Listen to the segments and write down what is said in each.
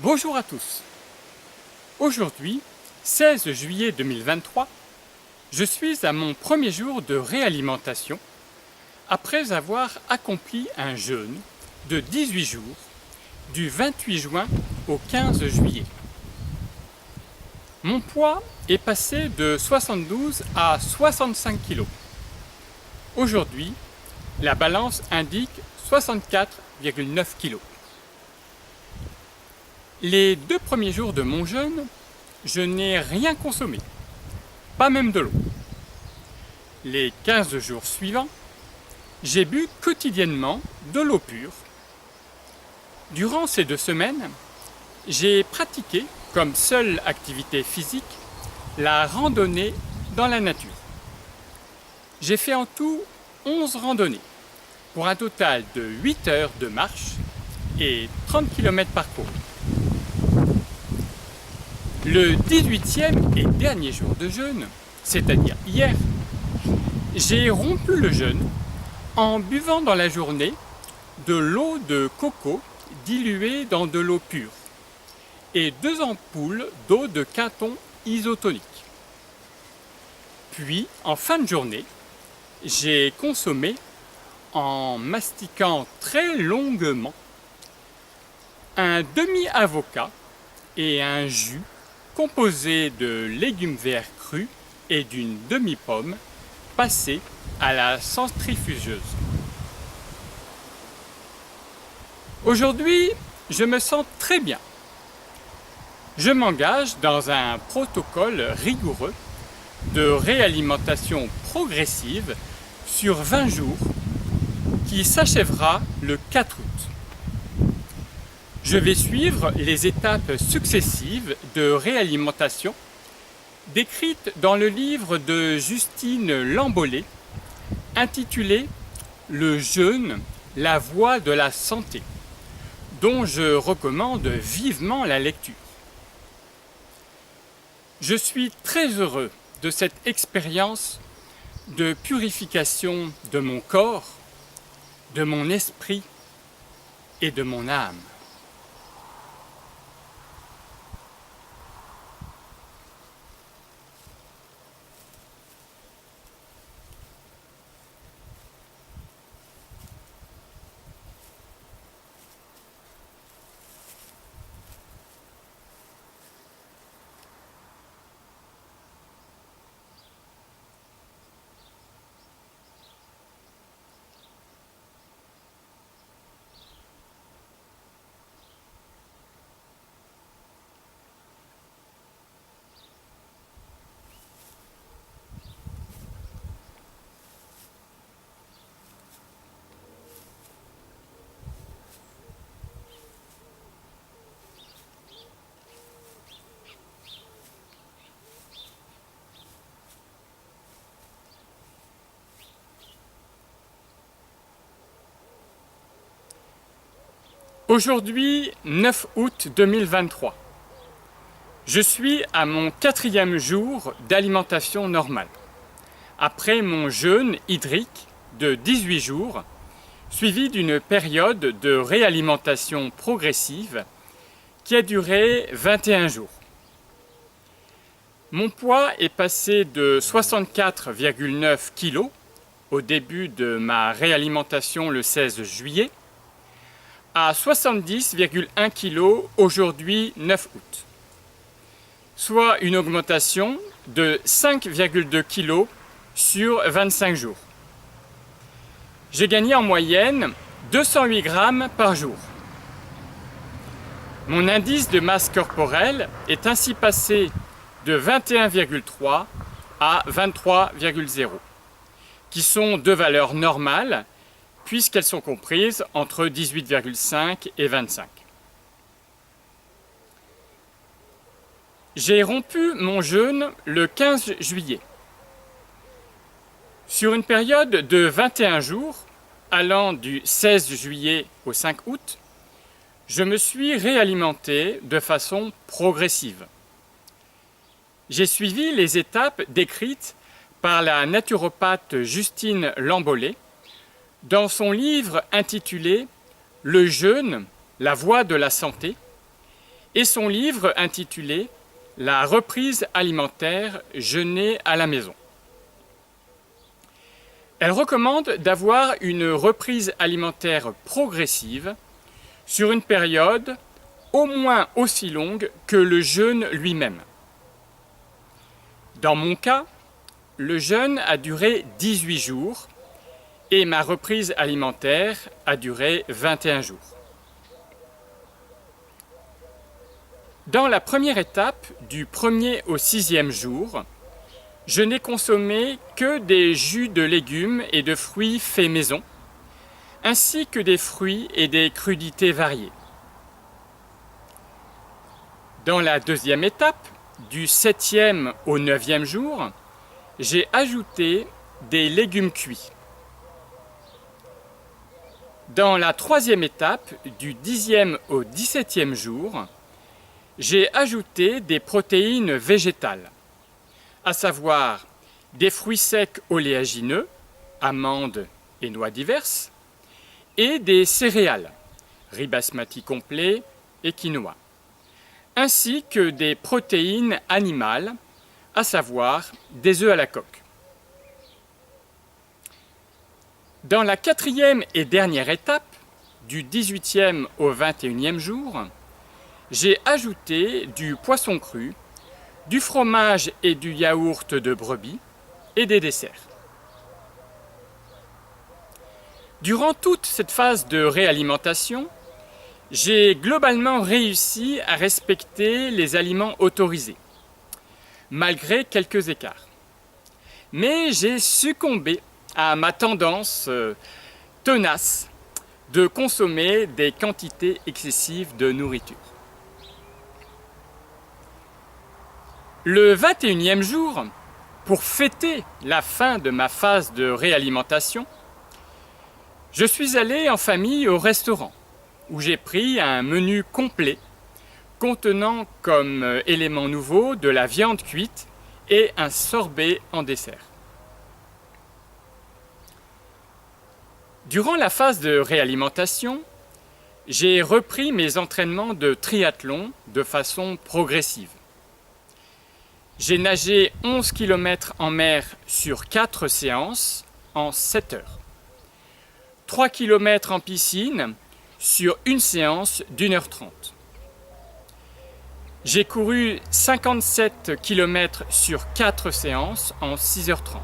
Bonjour à tous. Aujourd'hui, 16 juillet 2023, je suis à mon premier jour de réalimentation après avoir accompli un jeûne de 18 jours du 28 juin au 15 juillet. Mon poids est passé de 72 à 65 kg. Aujourd'hui, la balance indique 64,9 kg. Les 2 premiers jours de mon jeûne, je n'ai rien consommé, pas même de l'eau. Les 15 jours suivants, j'ai bu quotidiennement de l'eau pure. Durant ces 2 semaines, j'ai pratiqué comme seule activité physique la randonnée dans la nature. J'ai fait en tout 11 randonnées, pour un total de 8 heures de marche et 30 km parcourus. Le 18e et dernier jour de jeûne, c'est-à-dire hier, j'ai rompu le jeûne en buvant dans la journée de l'eau de coco diluée dans de l'eau pure et 2 ampoules d'eau de Quinton isotonique. Puis, en fin de journée, j'ai consommé, en mastiquant très longuement, un demi-avocat et un jus composé de légumes verts crus et d'une demi-pomme passée à la centrifugeuse. Aujourd'hui, je me sens très bien. Je m'engage dans un protocole rigoureux de réalimentation progressive sur 20 jours qui s'achèvera le 4 août. Je vais suivre les étapes successives de réalimentation décrites dans le livre de Justine Lambollé intitulé « Le jeûne, la voie de la santé », dont je recommande vivement la lecture. Je suis très heureux de cette expérience de purification de mon corps, de mon esprit et de mon âme. Aujourd'hui, 9 août 2023, je suis à mon 4e jour d'alimentation normale, après mon jeûne hydrique de 18 jours, suivi d'une période de réalimentation progressive qui a duré 21 jours. Mon poids est passé de 64,9 kg au début de ma réalimentation le 16 juillet à 70,1 kg aujourd'hui 9 août, soit une augmentation de 5,2 kg sur 25 jours. J'ai gagné en moyenne 208 grammes par jour. Mon indice de masse corporelle est ainsi passé de 21,3 à 23,0, qui sont 2 valeurs normales puisqu'elles sont comprises entre 18,5 et 25. J'ai rompu mon jeûne le 15 juillet. Sur une période de 21 jours, allant du 16 juillet au 5 août, je me suis réalimenté de façon progressive. J'ai suivi les étapes décrites par la naturopathe Justine Lambollé dans son livre intitulé « Le jeûne, la voie de la santé » et son livre intitulé « La reprise alimentaire, jeûner à la maison ». Elle recommande d'avoir une reprise alimentaire progressive sur une période au moins aussi longue que le jeûne lui-même. Dans mon cas, le jeûne a duré 18 jours et ma reprise alimentaire a duré 21 jours. Dans la première étape, du 1er au 6e jour, je n'ai consommé que des jus de légumes et de fruits faits maison, ainsi que des fruits et des crudités variées. Dans la deuxième étape, du 7e au 9e jour, j'ai ajouté des légumes cuits. Dans la troisième étape, du 10e au 17e jour, j'ai ajouté des protéines végétales, à savoir des fruits secs oléagineux, amandes et noix diverses, et des céréales, riz basmati complet et quinoa, ainsi que des protéines animales, à savoir des œufs à la coque. Dans la quatrième et dernière étape, du 18e au 21e jour, j'ai ajouté du poisson cru, du fromage et du yaourt de brebis et des desserts. Durant toute cette phase de réalimentation, j'ai globalement réussi à respecter les aliments autorisés, malgré quelques écarts. Mais j'ai succombé à ma tendance tenace de consommer des quantités excessives de nourriture. Le 21e jour, pour fêter la fin de ma phase de réalimentation, je suis allé en famille au restaurant où j'ai pris un menu complet contenant comme élément nouveau de la viande cuite et un sorbet en dessert. Durant la phase de réalimentation, j'ai repris mes entraînements de triathlon de façon progressive. J'ai nagé 11 km en mer sur 4 séances en 7 heures. 3 km en piscine sur une séance d'1h30. J'ai couru 57 km sur 4 séances en 6h30.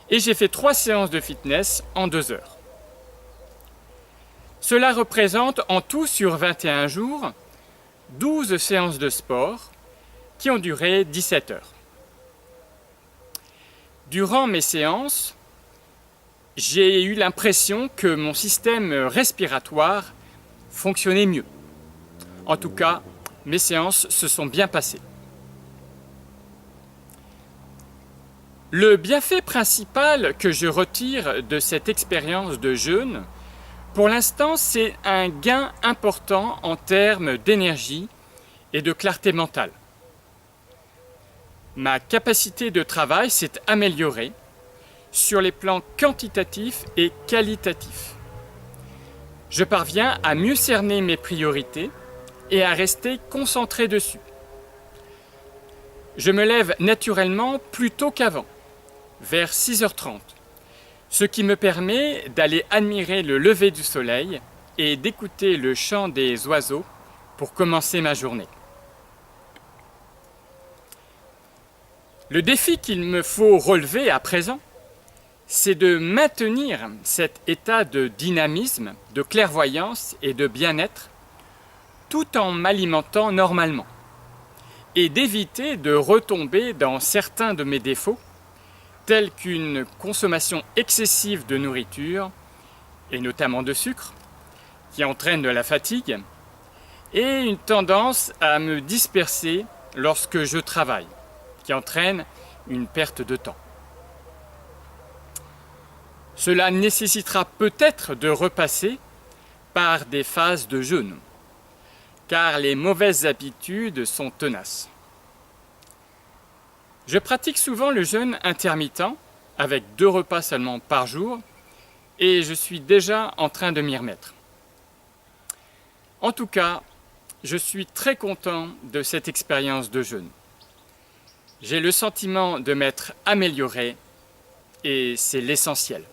Et j'ai fait 3 séances de fitness en 2 heures. Cela représente en tout sur 21 jours 12 séances de sport qui ont duré 17 heures. Durant mes séances, j'ai eu l'impression que mon système respiratoire fonctionnait mieux. En tout cas, mes séances se sont bien passées. Le bienfait principal que je retire de cette expérience de jeûne, pour l'instant, c'est un gain important en termes d'énergie et de clarté mentale. Ma capacité de travail s'est améliorée sur les plans quantitatifs et qualitatifs. Je parviens à mieux cerner mes priorités et à rester concentré dessus. Je me lève naturellement plus tôt qu'avant, vers 6h30, ce qui me permet d'aller admirer le lever du soleil et d'écouter le chant des oiseaux pour commencer ma journée. Le défi qu'il me faut relever à présent, c'est de maintenir cet état de dynamisme, de clairvoyance et de bien-être tout en m'alimentant normalement et d'éviter de retomber dans certains de mes défauts tels qu'une consommation excessive de nourriture et notamment de sucre qui entraîne de la fatigue et une tendance à me disperser lorsque je travaille qui entraîne une perte de temps. Cela nécessitera peut-être de repasser par des phases de jeûne, car les mauvaises habitudes sont tenaces. Je pratique souvent le jeûne intermittent, avec 2 repas seulement par jour, et je suis déjà en train de m'y remettre. En tout cas, je suis très content de cette expérience de jeûne. J'ai le sentiment de m'être amélioré et c'est l'essentiel.